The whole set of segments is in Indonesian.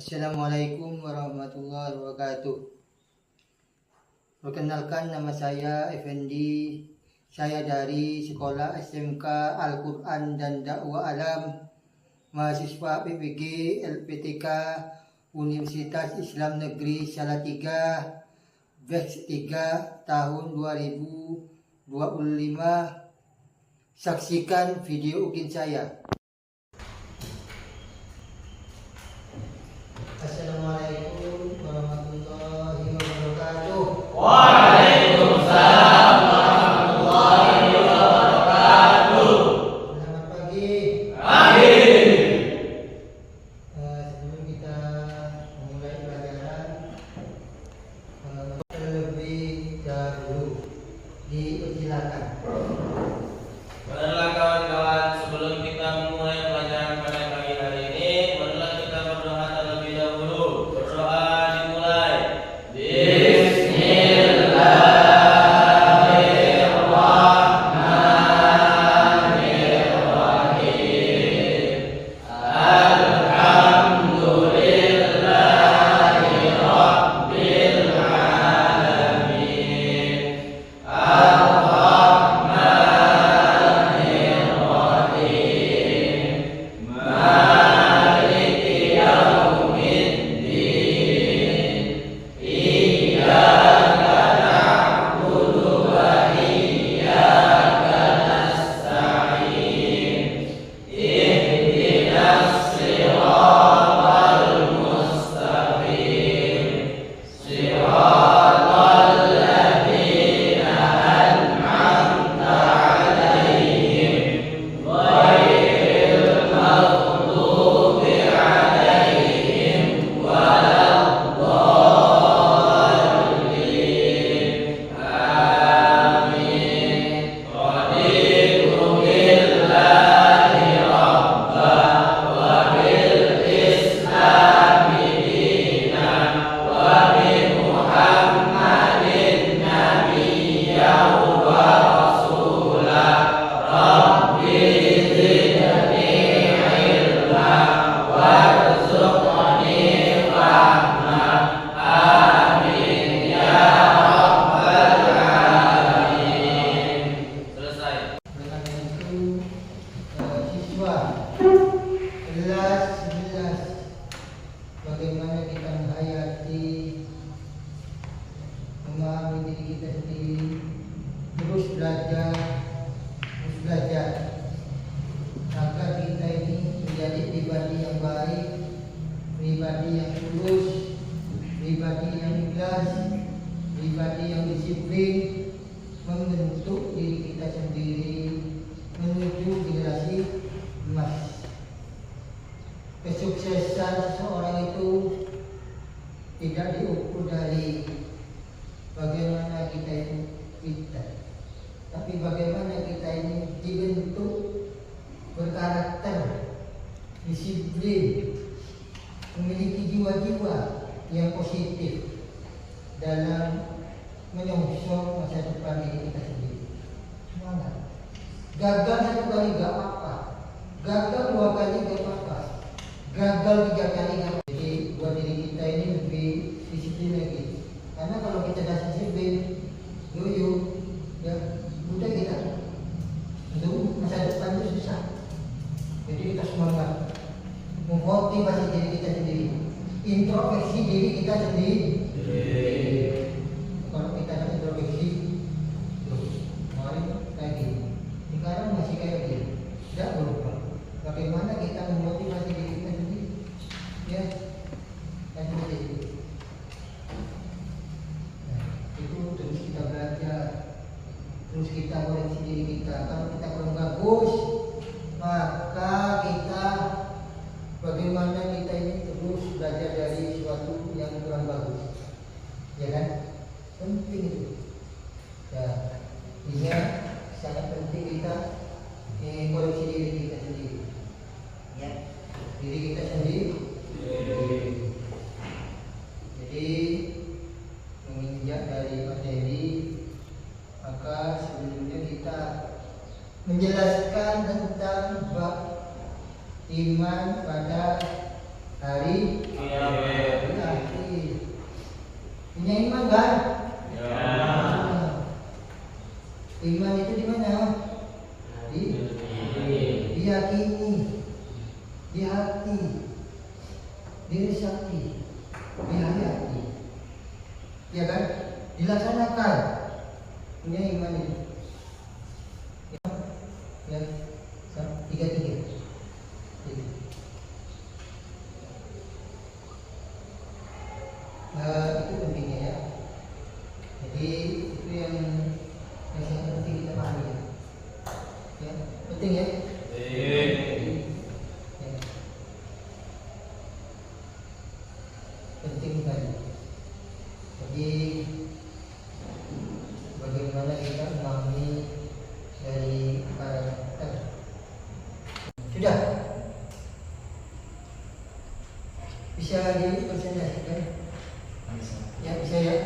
Assalamualaikum warahmatullahi wabarakatuh. Perkenalkan, nama saya Effendi. Saya dari Sekolah SMK Al-Quran dan Dakwah Alam, mahasiswa PPG LPTK Universitas Islam Negeri Salatiga, batch 3 tahun 2025. Saksikan video ukin saya. Assalamualaikum warahmatullahi wabarakatuh. Waalaikumsalam warahmatullahi wabarakatuh. Selamat pagi. Pagi. Sebelum kita memulai pelajaran, terlebih dahulu dipersilakan. Baiklah kawan-kawan, sebelum kita memulai pelajaran pada pagi hari ini, marilah kita berdoa terlebih dahulu. Berdoa dimulai. Bismillahirrahmanirrahim. Alhamdulillahi rabbil alamin. Bagaimana kita menghayati, memahami diri kita sendiri, terus belajar, agar kita ini menjadi pribadi yang baik, pribadi yang tulus, pribadi yang ikhlas, pribadi yang disiplin, membentuk diri kita sendiri menuju generasi emas. Kesuksesan seseorang itu tidak diukur dari bagaimana kita itu pintar, tapi bagaimana kita ini dibentuk berkarakter, disiplin, memiliki jiwa-jiwa yang positif dalam menyongsong masa depan diri kita sendiri. Semangat. Gagal satu kali gak apa-apa, gagal 2 kali gak apa-apa, gagal 3 kali gak apa-apa. Jadi buat diri kita ini lebih disiplin lagi. Karena kalau kita dah disiplin, yoyo, ya udah kita untuk masa depan itu susah. Jadi kita semangat, memotivasi diri kita sendiri, introspeksi diri kita sendiri. Kalau kita ada introspeksi, kemarin kayak gini, sekarang masih kayak gini, tidak berubah. Bagaimana kita memotivasi diri kita sendiri? Ya, dan seperti itu. Nah, itu terus kita belajar, terus kita koreksi diri kita. Kalau kita kurang bagus, maka kita bagaimana kita ini terus belajar dari sesuatu yang kurang bagus, ya kan? Penting itu. Ya, ini sangat penting kita koreksi diri kita sendiri. Ya, diri kita sendiri. Jadi menginjak dari materi, maka sebelumnya kita menjelaskan tentang bab iman pada hari kiamat. akhir. Punya iman kan? Ya. Nah, iman itu di mana? Diyakini, di hati, diresapi, dihayati, ya kan? Dilaksanakan. Punya iman itu. Ya, tiga. Itu pentingnya ya. Jadi itu yang sangat penting kita pahami ya. Ya, penting ya. Ya. Penting banget. Jadi bagaimana kita memahami dari karakter. Sudah bisa dipresentasikan? Ya bisa ya.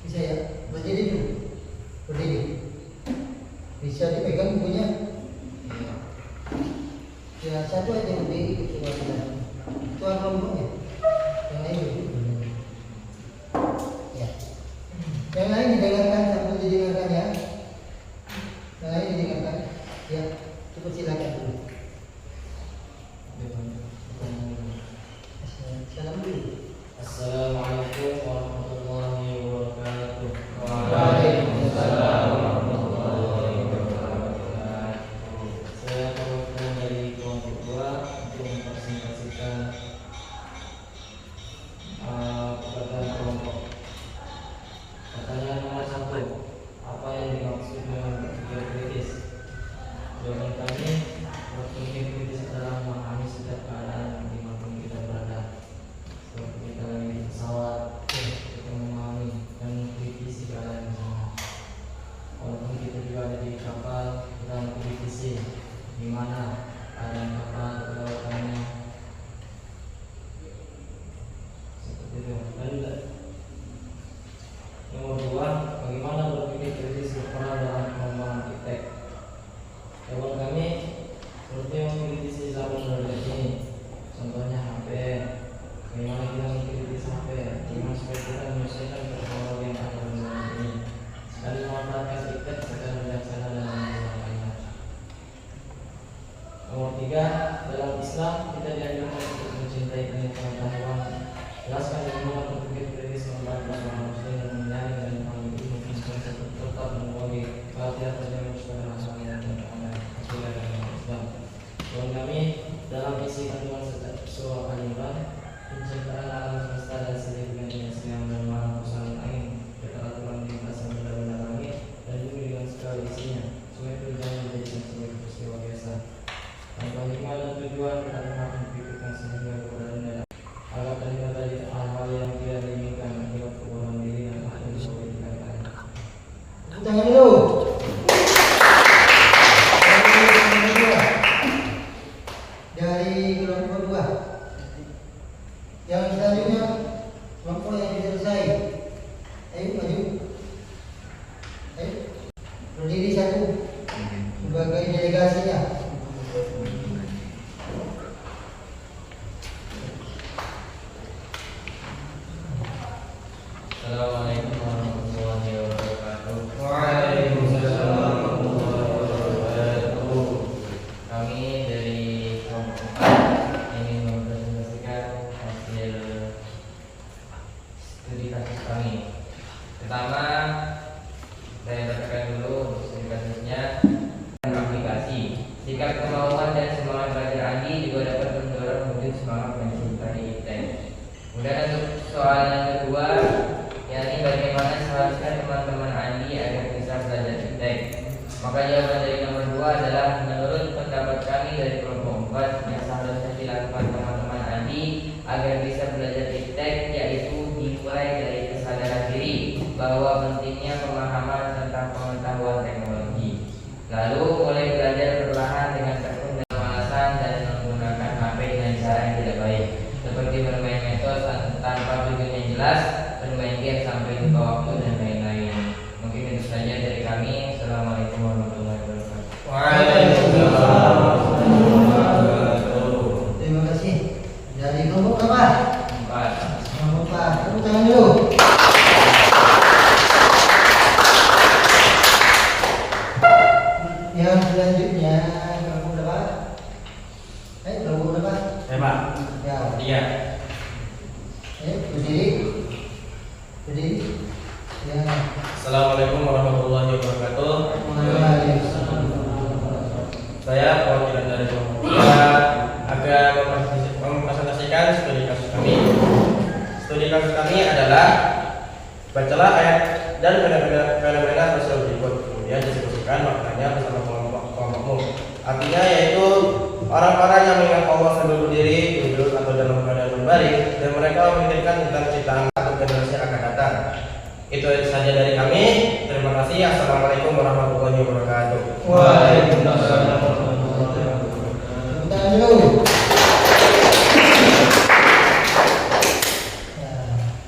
Bisa ya. Berdiri dulu. Berdiri. Bisa dipegang bukunya. Ya satu aja berdiri kecuali tuan rombongnya. Yang lain duduk. Ya. Yang lain didengarkan sambil didengarkan ya. Yang lain didengarkan. Ya, cukup silakan dulu. Salam dulu. Assalamualaikum warahmatullahi wabarakatuh. Waalaikumsalam warahmatullahi wabarakatuh. Saya perwakilan dari kelompok 2 untuk mempresentasikan kepada kelompok. Pertanyaan nomor 1, apa yang dimaksud dengan berpikir kritis? Jawaban kami, berpikir kritis adalah memahami setiap keadaan dimanapun kita berada. Seperti kita lagi di pesawat, kita memahami dan mengkritisi keadaan di sana. Walaupun kita juga ada di kapal, kita mengkritisi di mana keadaan kapal, kelautannya. Seperti itu. Dan nomor 2, bagaimana berpikir kritis berperan dalam pengembangan iptek? Jawaban kami, seperti mengkritisi zaman modern ini. Contohnya HP. Bagaimana kita mengkritisi HP? Bagaimana supaya kita menyelesaikan teknologi yang ada di zaman ini dan memanfaatkan iptek secara bijaksana dan menggunakannya. Nomor 3, dalam Islam kita dianjurkan untuk mencintai pengetahuan. Jelaskan bagaimana berpikir kritis membantu seorang muslim dan menyaring dan memahami ilmu konsep tetap teknologi pelatihan terjadi supaya masalah dan anak akidah dan Islam. Jawaban kami, dalam isi kandungan surah Al-Imran, penciptaan alam semesta dan seluruhnya siang dan malam, pusaran angin, keteraturan lintas yang benda-benda langit dan bumi dengan segala isinya, semua itu jangan menjadikan sebagai peristiwa biasa. Tanpa hikmah dan tujuan kita harus memikirkan sehingga keberadaan agar terlihat dari hal-hal yang tidak diinginkan akibat kebodohan diri dan akhir sebagai dikatakan. Tangan dulu. Dari kelompok 2. Yang selanjutnya kelompok yang sudah selesai. Ayo maju. Ayo. Berdiri satu sebagai delegasinya. Assalamualaikum warahmatullahi wabarakatuh. Waalaikumsalam warahmatullahi wabarakatuh. Kami dari kelompok 4 ingin mempresentasikan hasil studi kasus kami. Pertama, saya bacakan dulu untuk studi kasusnya. Aplikasi sikap kemauan dan semangat belajar Andi juga dapat mendorong wujud semangat mencintai iptek. Kemudian untuk soal yang kedua, yakni bagaimana seharusnya teman-teman Andi agar bisa belajar iptek. Maka jawaban dari nomor 2 adalah menurut pendapat kami dari kelompok 4 yang seharusnya dilakukan teman-teman Andi agar bisa belajar iptek yaitu dimulai dari kesadaran diri bahwa pentingnya pemahaman tentang pengetahuan teknologi. Lalu mulai belajar perlahan dengan tekun dan alasan dan menggunakan HP dengan cara yang tidak baik, seperti bermain medsos tanpa tujuan yang jelas, bermain game sampai lupa waktu dan lain-lain. Mungkin itu saja dari kami. Assalamualaikum warahmatullahi wabarakatuh. Waalaikumsalam warahmatullahi wabarakatuh. selanjutnya kelompok berapa? Kelompok berapa? Pak. Ya. Iya. Berdiri. Berdiri. Ya. Assalamualaikum warahmatullahi wabarakatuh. Waalaikumsalam. Saya perwakilan dari kelompok 3 akan mempresentasikan studi kasus kami. Studi kasus kami adalah bacalah ayat dan fenomena sosial berikut, kemudian diskusikan maknanya bersama kelompokmu. Artinya yaitu orang-orang yang mengingat Allah sambil berdiri, duduk atau dalam keadaan berbaring, dan mereka memikirkan tentang ciptaan atau generasi yang akan datang. Itu saja dari kami. Terima kasih. Assalamualaikum warahmatullahi wabarakatuh. Waalaikumsalam. Tangan dulu.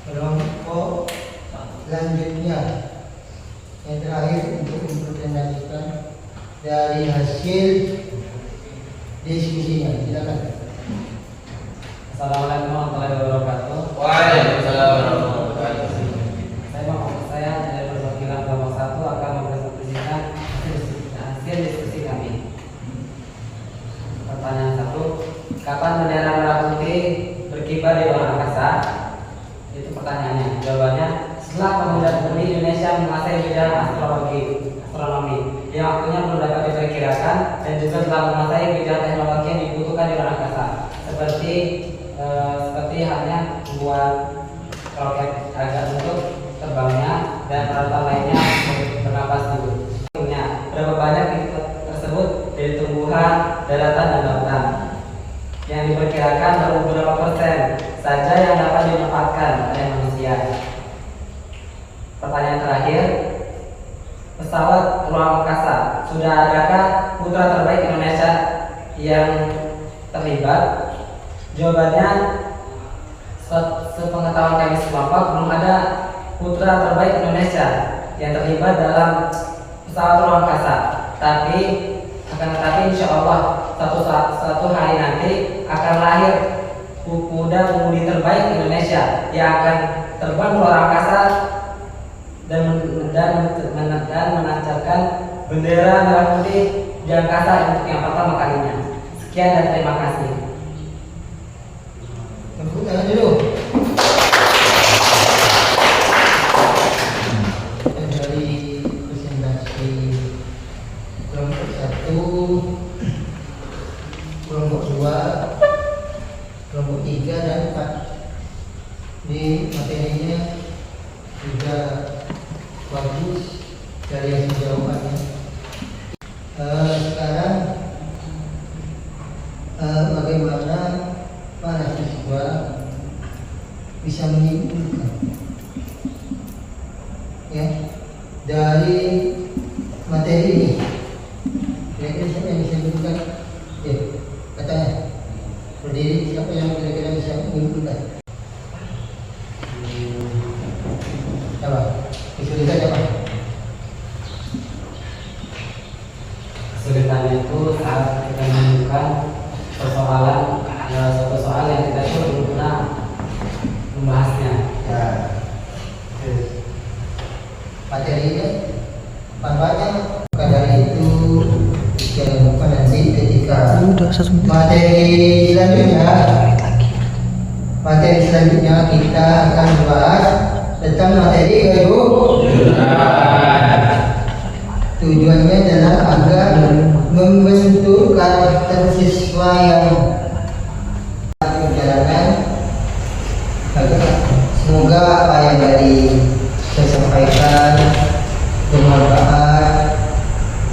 Kelompok selanjutnya yang terakhir untuk mempresentasikan dari hasil diskusinya. Silakan. Assalamualaikum warahmatullahi wabarakatuh. Waalaikumsalam warahmatullahi wabarakatuh. Saya dari perwakilan kelompok 1 akan mempresentasikan hasil diskusi kami. Pertanyaan 1, kapan bendera merah putih berkibar di luar angkasa? Itu pertanyaannya. Jawabannya, setelah pemuda bumi Indonesia menguasai bidang astronomi yang waktunya belum dapat diperkirakan, dan juga telah menguasai bidang teknologi yang dibutuhkan di luar angkasa, seperti halnya membuat roket agar untuk terbangnya dan peralatan lainnya bernapas dulu. Berapa banyak tersebut dari tumbuhan, daratan, dan lautan? Yang diperkirakan baru beberapa persen saja yang dapat dimanfaatkan oleh manusia. Pertanyaan terakhir, pesawat ruang angkasa, sudah adakah putra terbaik Indonesia yang terlibat? Jawabannya, sepengetahuan kami sekelompok, belum ada putra terbaik Indonesia yang terlibat dalam pesawat ruang angkasa. Tapi insya Allah suatu hari nanti akan lahir pemuda-pemudi terbaik Indonesia yang akan terbang ke luar angkasa dan menancapkan bendera merah putih di angkasa untuk yang pertama kalinya. Sekian dan terima kasih. Tepuk tangan dulu. Dari presentasi kelompok 1, kelompok 2, kelompok 3 dan 4. Di materinya juga bagus dari hasil jawabannya. Sekarang bagaimana para siswa bisa menyimpulkan ya dari materi ini? Kira-kira siapa yang bisa menyimpulkan? Katanya berdiri, siapa yang kira-kira bisa menyimpulkan? Siapa? Kesulitan apa? Kesulitannya itu saat kita menemukan persoalan suatu soal yang kita itu belum pernah membahasnya. Ya. Materinya banyak. Maka dari itu jangan lupa nanti ketika materi selanjutnya kita akan bahas tentang materi kejujuran. Tujuannya adalah agar membentuk karakter siswa yang perjalanan. Semoga apa yang tadi saya sampaikan bermanfaat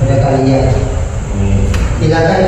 pada kalian. Silakan